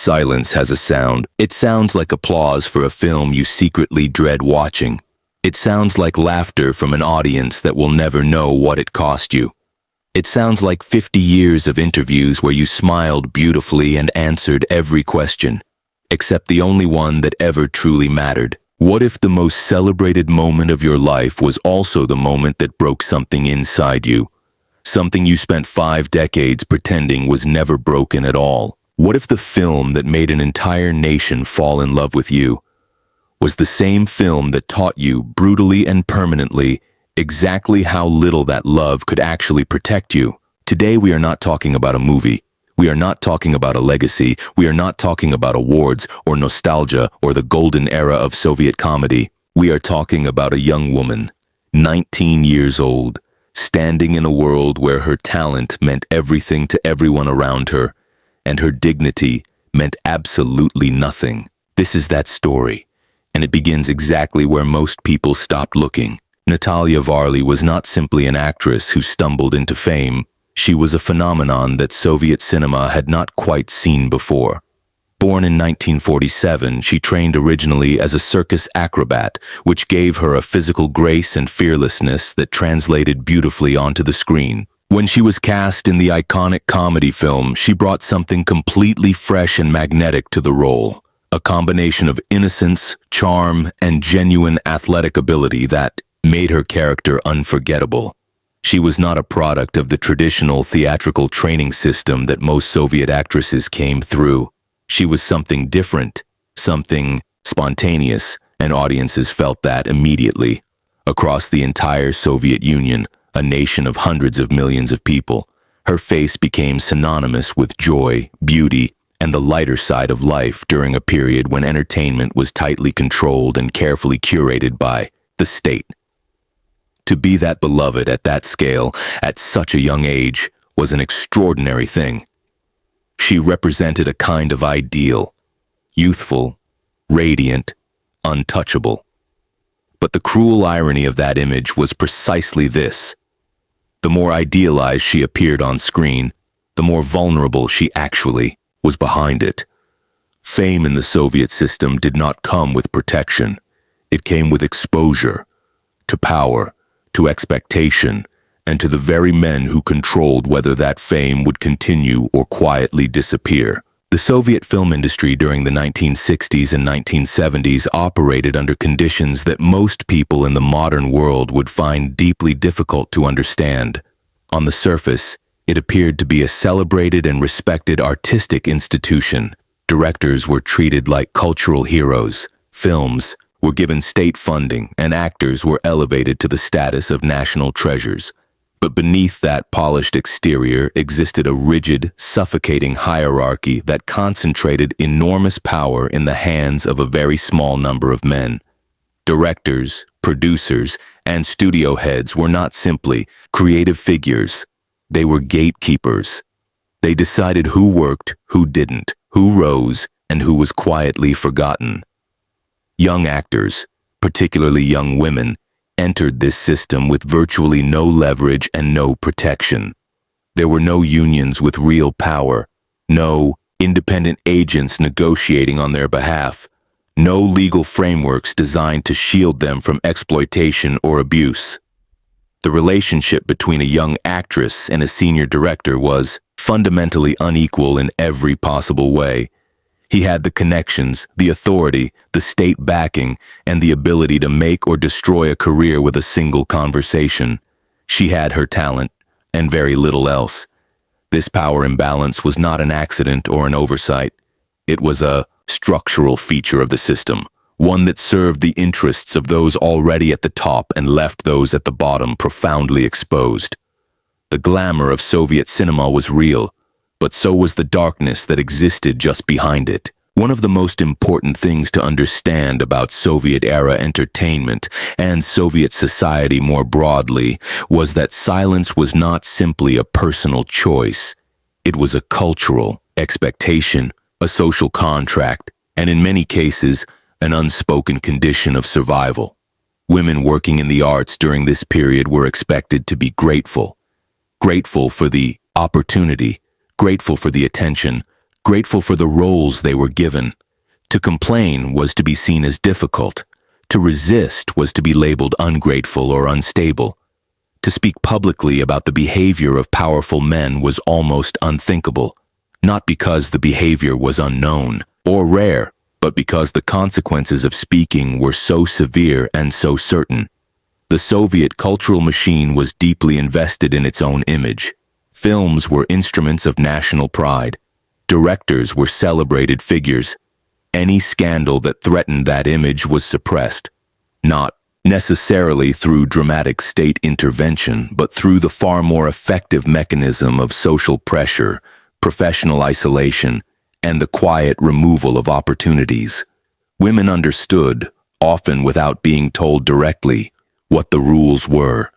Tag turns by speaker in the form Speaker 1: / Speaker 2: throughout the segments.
Speaker 1: silence has a sound. It sounds like applause for a film you secretly dread watching. It sounds like laughter from an audience that will never know what it cost you. It sounds like 50 years of interviews where you smiled beautifully and answered every question, except the only one that ever truly mattered. What if the most celebrated moment of your life was also the moment that broke something inside you? Something you spent 5 decades pretending was never broken at all. What if the film that made an entire nation fall in love with you was the same film that taught you brutally and permanently exactly how little that love could actually protect you? Today we are not talking about a movie. We are not talking about a legacy. We are not talking about awards or nostalgia or the golden era of Soviet comedy. We are talking about a young woman, 19 years old, standing in a world where her talent meant everything to everyone around her, and her dignity meant absolutely nothing. This is that story, and it begins exactly where most people stopped looking. Natalia Varley was not simply an actress who stumbled into fame. She was a phenomenon that Soviet cinema had not quite seen before. Born in 1947, she trained originally as a circus acrobat, which gave her a physical grace and fearlessness that translated beautifully onto the screen. When she was cast in the iconic comedy film, she brought something completely fresh and magnetic to the role, a combination of innocence, charm, and genuine athletic ability that made her character unforgettable. She was not a product of the traditional theatrical training system that most Soviet actresses came through. She was something different, something spontaneous, and audiences felt that immediately. Across the entire Soviet Union, a nation of hundreds of millions of people, her face became synonymous with joy, beauty, and the lighter side of life during a period when entertainment was tightly controlled and carefully curated by the state. To be that beloved at that scale, at such a young age, was an extraordinary thing. She represented a kind of ideal, youthful, radiant, untouchable. But the cruel irony of that image was precisely this. The more idealized she appeared on screen, the more vulnerable she actually was behind it. Fame in the Soviet system did not come with protection. It came with exposure to power, to expectation, and to the very men who controlled whether that fame would continue or quietly disappear. The Soviet film industry during the 1960s and 1970s operated under conditions that most people in the modern world would find deeply difficult to understand. On the surface, it appeared to be a celebrated and respected artistic institution. Directors were treated like cultural heroes, films were given state funding, and actors were elevated to the status of national treasures. But beneath that polished exterior existed a rigid, suffocating hierarchy that concentrated enormous power in the hands of a very small number of men. Directors, producers, and studio heads were not simply creative figures. They were gatekeepers. They decided who worked, who didn't, who rose, and who was quietly forgotten. Young actors, particularly young women, entered this system with virtually no leverage and no protection. There were no unions with real power, no independent agents negotiating on their behalf, no legal frameworks designed to shield them from exploitation or abuse. The relationship between a young actress and a senior director was fundamentally unequal in every possible way. He had the connections, the authority, the state backing, and the ability to make or destroy a career with a single conversation. She had her talent, and very little else. This power imbalance was not an accident or an oversight. It was a structural feature of the system, one that served the interests of those already at the top and left those at the bottom profoundly exposed. The glamour of Soviet cinema was real, but so was the darkness that existed just behind it. One of the most important things to understand about Soviet-era entertainment and Soviet society more broadly was that silence was not simply a personal choice. It was a cultural expectation, a social contract, and in many cases, an unspoken condition of survival. Women working in the arts during this period were expected to be grateful. Grateful for the opportunity, grateful for the attention, grateful for the roles they were given. To complain was to be seen as difficult. To resist was to be labeled ungrateful or unstable. To speak publicly about the behavior of powerful men was almost unthinkable, not because the behavior was unknown or rare, but because the consequences of speaking were so severe and so certain. The Soviet cultural machine was deeply invested in its own image. Films were instruments of national pride. Directors were celebrated figures. Any scandal that threatened that image was suppressed, not necessarily through dramatic state intervention, but through the far more effective mechanism of social pressure, professional isolation, and the quiet removal of opportunities. Women understood, often without being told directly, what the rules were.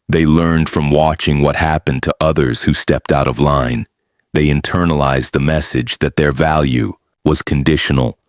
Speaker 1: They learned from watching what happened to others who stepped out of line. They internalized the message that their value was conditional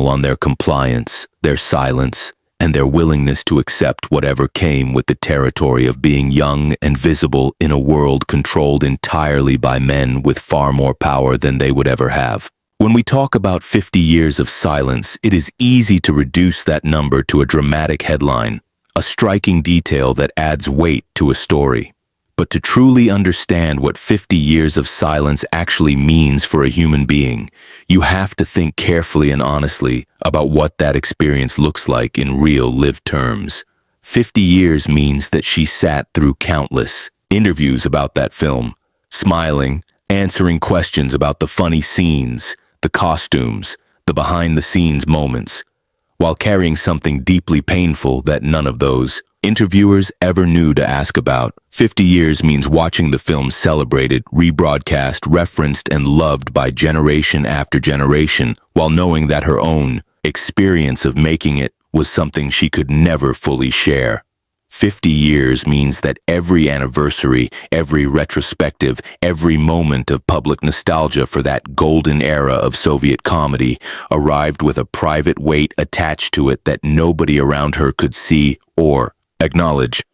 Speaker 1: on their compliance, their silence, and their willingness to accept whatever came with the territory of being young and visible in a world controlled entirely by men with far more power than they would ever have. When we talk about 50 years of silence, it is easy to reduce that number to a dramatic headline, a striking detail that adds weight to a story. But to truly understand what 50 years of silence actually means for a human being, you have to think carefully and honestly about what that experience looks like in real lived terms. 50 years means that she sat through countless interviews about that film, smiling, answering questions about the funny scenes, the costumes, the behind-the-scenes moments, while carrying something deeply painful that none of those interviewers ever knew to ask about. 50 years means watching the film celebrated, rebroadcast, referenced, and loved by generation after generation, while knowing that her own experience of making it was something she could never fully share. 50 years means that every anniversary, every retrospective, every moment of public nostalgia for that golden era of Soviet comedy arrived with a private weight attached to it that nobody around her could see or acknowledge.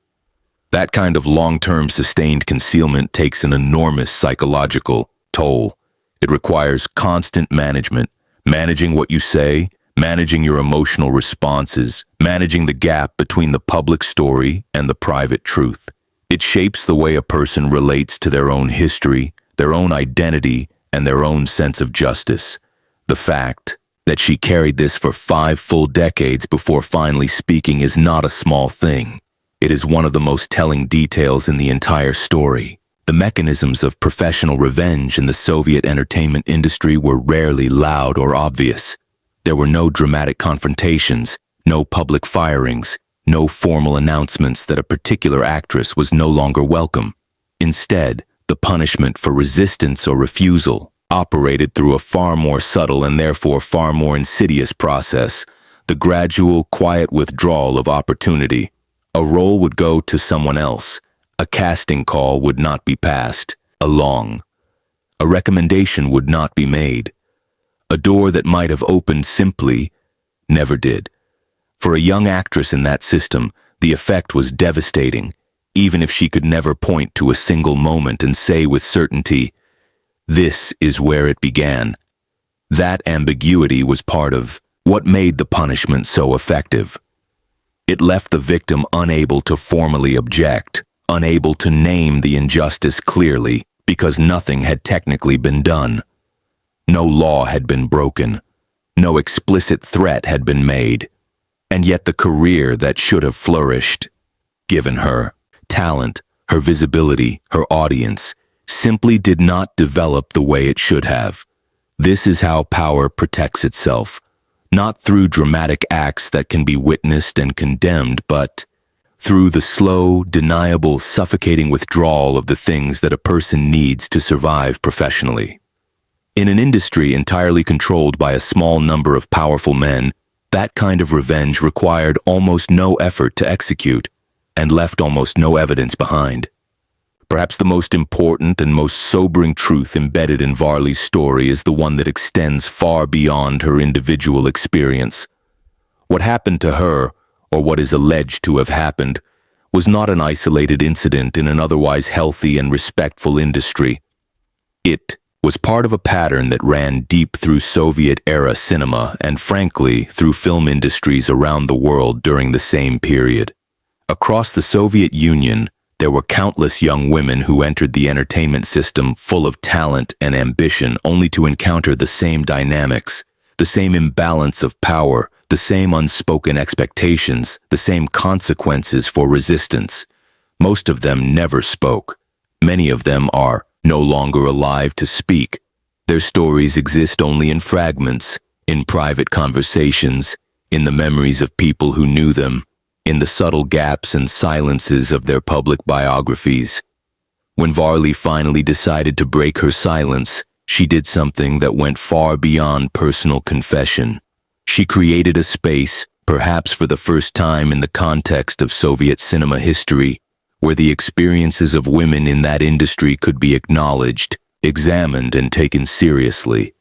Speaker 1: That kind of long-term sustained concealment takes an enormous psychological toll. It requires constant management, managing what you say, managing your emotional responses, managing the gap between the public story and the private truth. It shapes the way a person relates to their own history, their own identity, and their own sense of justice. The fact that she carried this for 5 full decades before finally speaking is not a small thing. It is one of the most telling details in the entire story. The mechanisms of professional revenge in the Soviet entertainment industry were rarely loud or obvious. There were no dramatic confrontations, no public firings, no formal announcements that a particular actress was no longer welcome. Instead, the punishment for resistance or refusal operated through a far more subtle and therefore far more insidious process, the gradual, quiet withdrawal of opportunity. A role would go to someone else. A casting call would not be passed along. A recommendation would not be made. A door that might have opened simply never did. For a young actress in that system, the effect was devastating, even if she could never point to a single moment and say with certainty, "This is where it began." That ambiguity was part of what made the punishment so effective. It left the victim unable to formally object, unable to name the injustice clearly, because nothing had technically been done. No law had been broken. No explicit threat had been made. And yet the career that should have flourished, given her talent, her visibility, her audience, simply did not develop the way it should have. This is how power protects itself, not through dramatic acts that can be witnessed and condemned, but through the slow, deniable, suffocating withdrawal of the things that a person needs to survive professionally. In an industry entirely controlled by a small number of powerful men, that kind of revenge required almost no effort to execute and left almost no evidence behind. Perhaps the most important and most sobering truth embedded in Varley's story is the one that extends far beyond her individual experience. What happened to her, or what is alleged to have happened, was not an isolated incident in an otherwise healthy and respectful industry. It was part of a pattern that ran deep through Soviet-era cinema and, frankly, through film industries around the world during the same period. Across the Soviet Union, there were countless young women who entered the entertainment system full of talent and ambition only to encounter the same dynamics, the same imbalance of power, the same unspoken expectations, the same consequences for resistance. Most of them never spoke. Many of them are no longer alive to speak. Their stories exist only in fragments, in private conversations, in the memories of people who knew them, in the subtle gaps and silences of their public biographies. When Varley finally decided to break her silence, she did something that went far beyond personal confession. She created a space, perhaps for the first time in the context of Soviet cinema history, where the experiences of women in that industry could be acknowledged, examined, and taken seriously.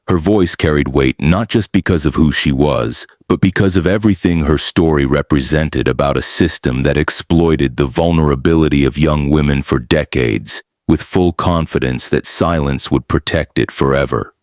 Speaker 1: Her voice carried weight not just because of who she was, but because of everything her story represented about a system that exploited the vulnerability of young women for decades, with full confidence that silence would protect it forever.